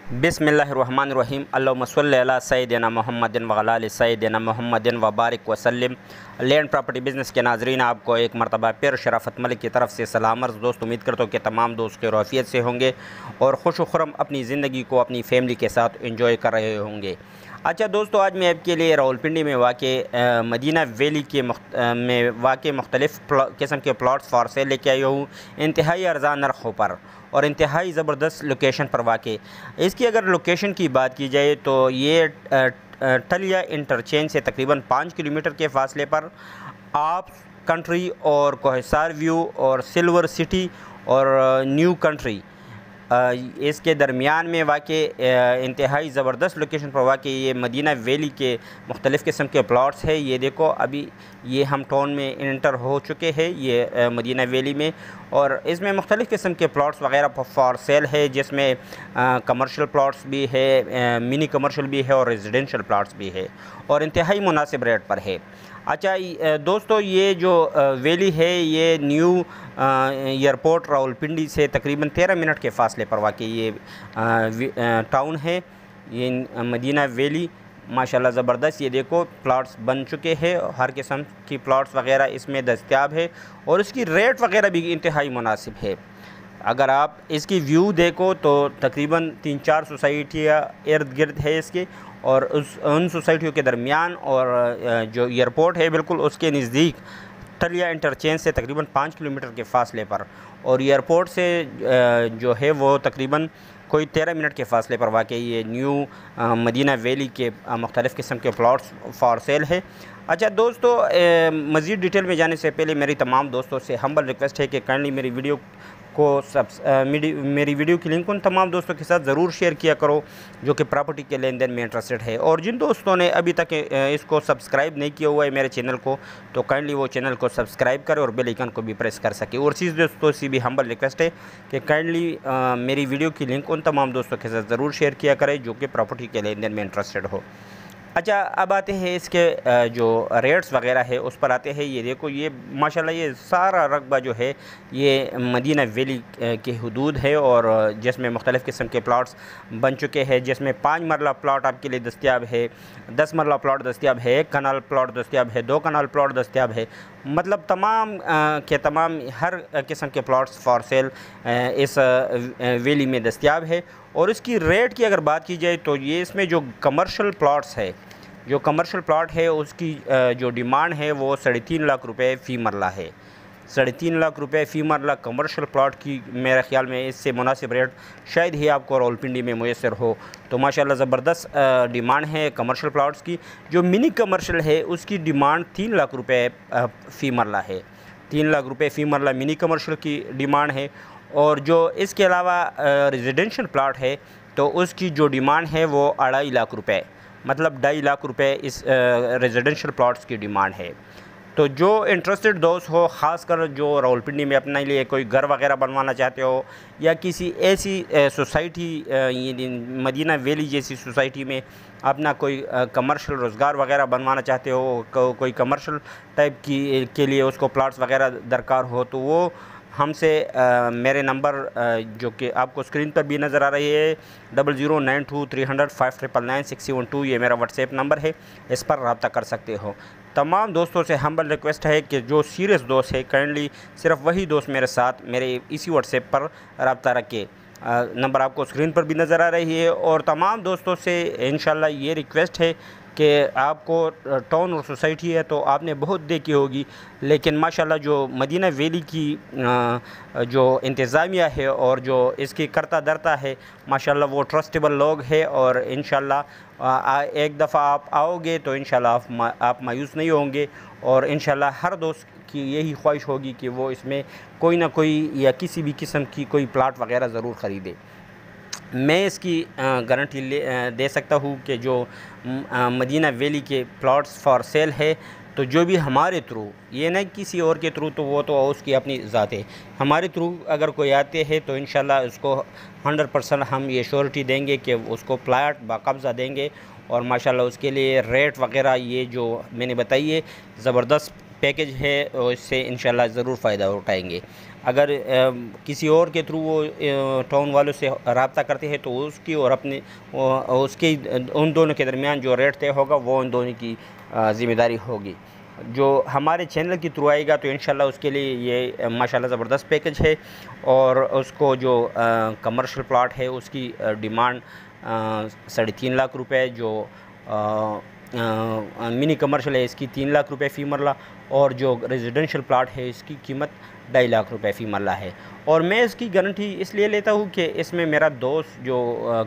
बिस्मिल्लाहिर्रहमानिर्रहीम अल्लाहुम्मा सल्लि अला सय्यिदिना मुहम्मदिन व अला आलि सय्यिदिना मुहम्मदिन व बारिक वसल्लिम। लैंड प्रॉपर्टी बिज़नेस के नाज़रीन, आपको एक मरतबा फिर शराफत मलिक की तरफ से सलाम अर्ज़। दोस्त, उम्मीद करता हूँ कि तमाम दोस्त खैर आफियत से होंगे और खुश खुरम अपनी ज़िंदगी को अपनी फैमिली के साथ एंजॉय कर रहे होंगे। अच्छा दोस्तों, आज मैं आपके लिए रावलपिंडी में वाक़े मदीना वैली के में वाक़े मुख्तलिफ़ किस्म के प्लॉट्स फॉर सेल लेके आई हूँ, इंतहाई अर्ज़ा नरखों पर और इंतहाई ज़बरदस्त लोकेशन पर वाक़े। इसकी अगर लोकेशन की बात की जाए तो ये टलिया इंटरचेंज से तकरीबन 5 किलोमीटर के फ़ासले पर आप कंट्री और कोहिसार व्यू और सिल्वर सिटी और न्यू कंट्री इसके दरमियान में वाक़े इंतहाई ज़बरदस्त लोकेशन पर वाक़े ये मदीना वैली के मुख्तलिफ़ किस्म के प्लॉट्स है। ये देखो, अभी ये हम टाउन में इंटर हो चुके हैं ये मदीना वैली में, और इसमें मुख्तलिफ़ किस्म के प्लॉट्स वग़ैरह फॉर सेल है, जिसमें कमर्शियल प्लॉट्स भी है, मिनी कमर्शियल भी है और रेजिडेंशियल प्लॉट्स भी है और इंतहाई मुनासिब रेट पर है। अच्छा दोस्तों, ये जो वैली है ये न्यू एयरपोर्ट रावलपिंडी से तकरीबन 13 मिनट के फ़ासले पर वाक़ई ये टाउन है, ये मदीना वैली। माशाल्लाह ज़बरदस्त, ये देखो प्लॉट्स बन चुके हैं, हर किस्म की प्लॉट्स वग़ैरह इसमें दस्तयाब है और इसकी रेट वग़ैरह भी इंतहाई मुनासिब है। अगर आप इसकी व्यू देखो तो तकरीबन 3-4 सोसाइटियाँ इर्द गिर्द है इसके, और उन सोसाइटियों के दरमियान और जो एयरपोर्ट है बिल्कुल उसके नज़दीक टलिया इंटरचेंज से तकरीबन 5 किलोमीटर के फ़ासले पर, और एयरपोर्ट से जो है वो तकरीबन कोई 13 मिनट के फ़ासले पर वाक़ई ये न्यू मदीना वैली के मुख्तलिफ़ किस्म के प्लॉट्स फॉर सेल है। अच्छा दोस्तों, मज़ीद डिटेल में जाने से पहले मेरी तमाम दोस्तों से हम्बल रिक्वेस्ट है कि काइंडली मेरी वीडियो मेरी वीडियो की लिंक उन तमाम दोस्तों के साथ ज़रूर शेयर किया करो जो कि प्रॉपर्टी के लेन देन में इंटरेस्टेड है, और जिन दोस्तों ने अभी तक इसको सब्सक्राइब नहीं किया हुआ है मेरे चैनल को, तो काइंडली वो चैनल को सब्सक्राइब करें और बेल आइकन को भी प्रेस कर सके। और चीज़ दोस्तों से भी हम्बल रिक्वेस्ट है कि काइंडली मेरी वीडियो की लिंक उन तमाम दोस्तों के साथ ज़रूर शेयर किया करें जो कि प्रॉपर्टी के लेन देन में इंटरेस्टेड हो। अच्छा, अब आते हैं इसके जो रेट्स वग़ैरह है उस पर आते हैं। ये देखो, ये माशाल्लाह ये सारा रकबा जो है ये मदीना वैली के हुदूद है और जिसमें मुख्तलिफ़ किस्म के प्लॉट्स बन चुके हैं, जिसमें 5 मरला प्लॉट आपके लिए दस्तियाब है, 10 मरला प्लॉट दस्तियाब है, 1 कनाल प्लॉट दस्तियाब है, 2 कनाल प्लॉट दस्तियाब है। मतलब तमाम के तमाम हर किस्म के प्लॉट्स फॉर सेल इस वैली में दस्तियाब है। और इसकी रेट की अगर बात की जाए तो ये इसमें जो कमर्शियल प्लॉट्स है, जो कमर्शियल प्लॉट है उसकी जो डिमांड है वो 3.5 लाख रुपए फ़ी मरला है। 3.5 लाख रुपए फ़ी मरला कमर्शियल प्लॉट की मेरे ख़्याल में इससे मुनासिब रेट शायद ही आपको रावलपिंडी में मुयसर हो। तो माशाल्लाह ज़बरदस्त डिमांड है कमर्शियल प्लॉट्स की। जो मिनी कमर्शियल है उसकी डिमांड 3 लाख रुपए फ़ी मरला है। 3 लाख रुपए फ़ी मरला मिनी कमर्शियल की डिमांड है। और जो इसके अलावा रेजिडेंशियल प्लॉट है तो उसकी जो डिमांड है वो 2.5 लाख रुपए, मतलब 2.5 लाख रुपए इस रेजिडेंशियल प्लॉट्स की डिमांड है। तो जो इंटरेस्टेड दोस्त हो, ख़ासकर जो रावलपिंडी में अपने लिए कोई घर वगैरह बनवाना चाहते हो या किसी ऐसी सोसाइटी मदीना वैली जैसी सोसाइटी में अपना कोई कमर्शियल रोज़गार वगैरह बनवाना चाहते हो, कोई कमर्शियल टाइप की के लिए उसको प्लॉट्स वगैरह दरकार हो, तो वो हमसे मेरे नंबर जो कि आपको स्क्रीन पर भी नज़र आ रही है 00923005999612, ये मेरा व्हाट्सएप नंबर है, इस पर रब्ता कर सकते हो। तमाम दोस्तों से हम्बल रिक्वेस्ट है कि जो सीरियस दोस्त है काइंडली सिर्फ वही दोस्त मेरे साथ मेरे इसी व्हाट्सएप पर रब्ता रखे। नंबर आपको स्क्रीन पर भी नज़र आ रही है। और तमाम दोस्तों से इंशाल्लाह ये रिक्वेस्ट है कि आपको टाउन और सोसाइटी है तो आपने बहुत देखी होगी, लेकिन माशाल्लाह जो मदीना वैली की जो इंतज़ामिया है और जो इसकी करता धरता है माशाल्लाह वो ट्रस्टेबल लोग हैं, और इंशाल्लाह एक दफ़ा आप आओगे तो इंशाल्लाह आप मायूस नहीं होंगे, और इंशाल्लाह हर दोस्त की यही ख्वाहिश होगी कि वो इसमें कोई ना कोई या किसी भी किस्म की कोई प्लाट वग़ैरह ज़रूर ख़रीदे। मैं इसकी गारंटी दे सकता हूँ कि जो मदीना वैली के प्लॉट्स फॉर सेल है तो जो भी हमारे थ्रू, ये नहीं किसी और के थ्रू, तो वो तो उसकी अपनी ज़ात है, हमारे थ्रू अगर कोई आते हैं तो इंशाल्लाह उसको 100% हम ये श्योरिटी देंगे कि उसको प्लाट बाकब्ज़ा देंगे। और माशाल्लाह उसके लिए रेट वगैरह ये जो मैंने बताई है ज़बरदस्त पैकेज है उससे इंशाल्लाह ज़रूर फ़ायदा उठाएंगे। अगर किसी और के थ्रू वो टाउन वालों से रब्ता करते हैं तो उसकी और अपने उसकी उन दोनों के दरमियान जो रेट तय होगा वो उन दोनों की ज़िम्मेदारी होगी। जो हमारे चैनल के थ्रू आएगा तो इंशाल्लाह उसके लिए ये माशाल्लाह ज़बरदस्त पैकेज है। और उसको जो कमर्शियल प्लॉट है उसकी डिमांड 3.5 लाख रुपए, जो मिनी कमर्शियल है इसकी 3 लाख रुपए फ़ी मरला, और जो रेजिडेंशियल प्लॉट है इसकी कीमत 2.5 लाख रुपए फ़ी मरला है। और मैं इसकी गारंटी इसलिए लेता हूँ कि इसमें मेरा दोस्त जो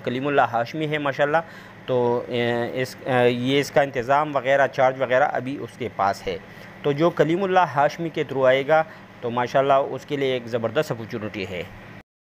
कलीमुल्लाह हाशमी है माशाल्लाह, तो ये इसका इंतज़ाम वग़ैरह चार्ज वग़ैरह अभी उसके पास है। तो जो कलीमुल्लाह हाशमी के थ्रू आएगा तो माशाल्लाह उसके लिए एक ज़बरदस्त अपॉर्चुनिटी है।